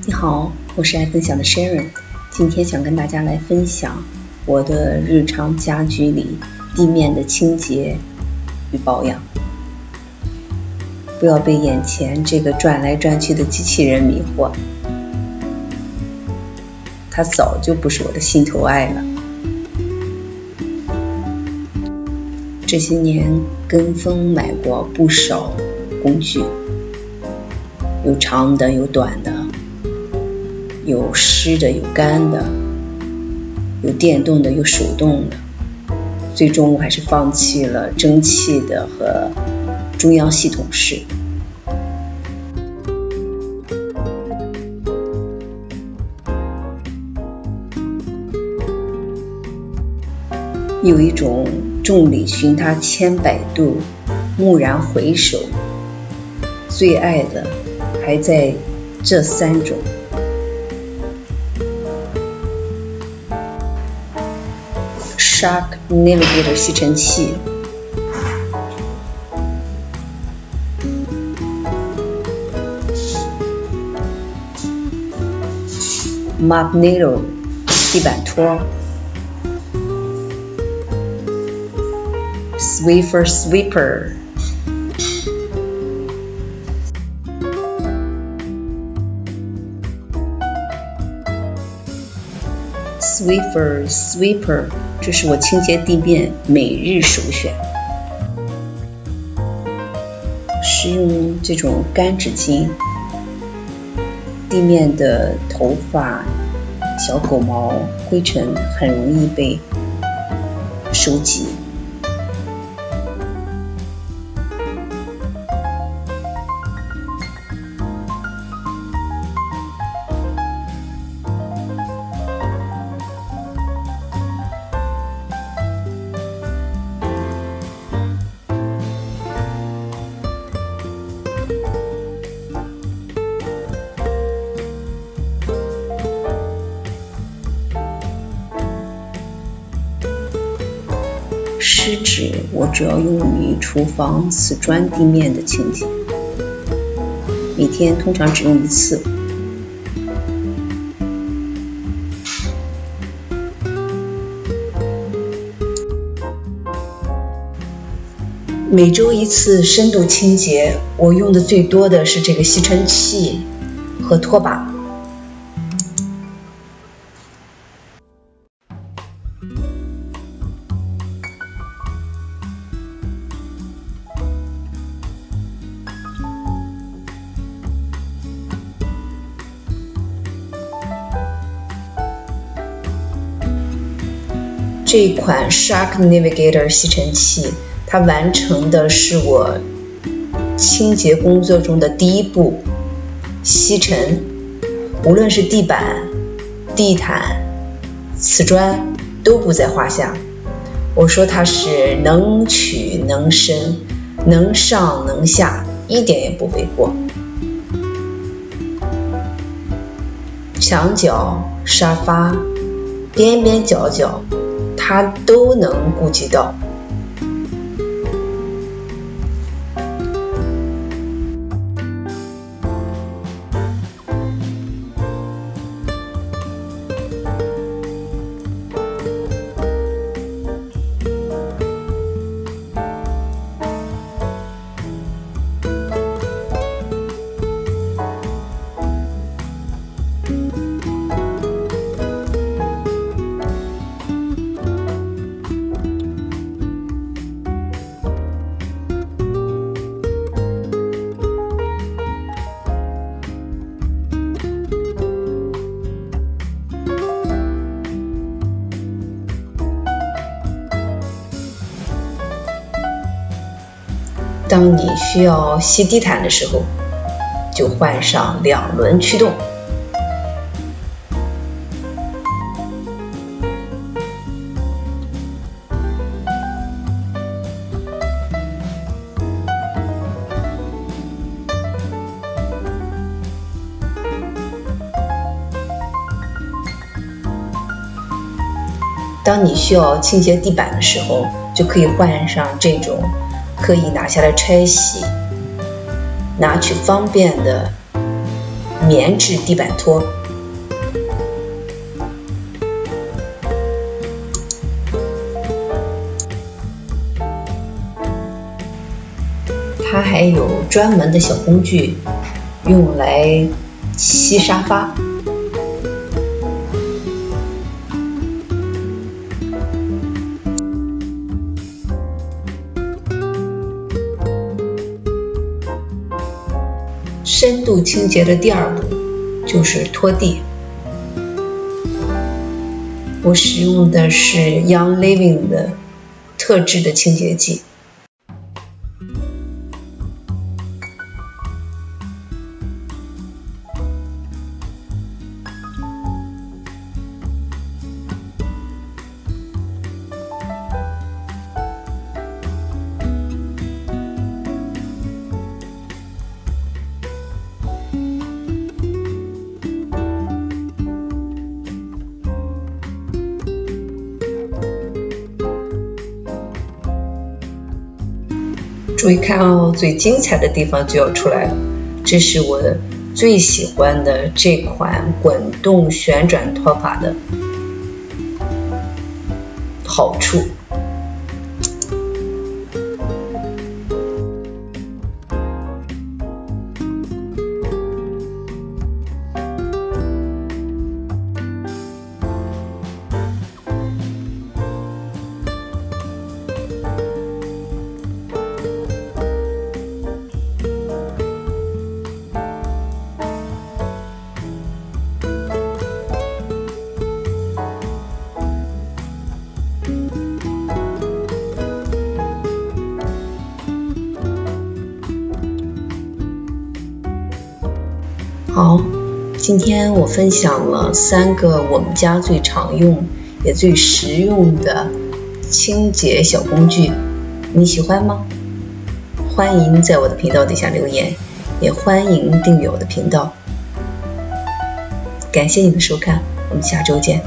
你好，我是爱分享的 Sharon， 今天想跟大家来分享我的日常家居里地面的清洁与保养。不要被眼前这个转来转去的机器人迷惑，它早就不是我的心头爱了。这些年跟风买过不少工具，有长的有短的，有湿的有干的，有电动的有手动的，最终我还是放弃了蒸汽的和中央系统式。有一种众里寻他千百度，蓦然回首，最爱的还在这三种。Shark Navigator 吸尘器，Magneto 地板拖， Swiffer Sweeper， Swiffer Sweeper， 这是我清洁地面每日首选。使用这种干纸巾，地面的头发、小狗毛、灰尘很容易被收集。湿纸我主要用于厨房瓷砖地面的清洁，每天通常只用一次。每周一次深度清洁，我用的最多的是这个吸尘器和拖把。这款 Shark Navigator 吸尘器，它完成的是我清洁工作中的第一步，吸尘。无论是地板、地毯、瓷砖都不在话下。我说它是能取能伸，能上能下，一点也不为过。墙角、沙发、边边角角它都能顾及到。当你需要吸地毯的时候，就换上2轮驱动。当你需要清洁地板的时候，就可以换上这种可以拿下来拆洗、拿取方便的棉质地板拖。它还有专门的小工具，用来吸沙发。深度清洁的第二步就是拖地。我使用的是 Young Living 的特制的清洁剂。注意看哦，最精彩的地方就要出来了。这是我最喜欢的这款滚动旋转拖把的好处。好，今天我分享了3个我们家最常用也最实用的清洁小工具，你喜欢吗？欢迎在我的频道底下留言，也欢迎订阅我的频道。感谢你的收看，我们下周见。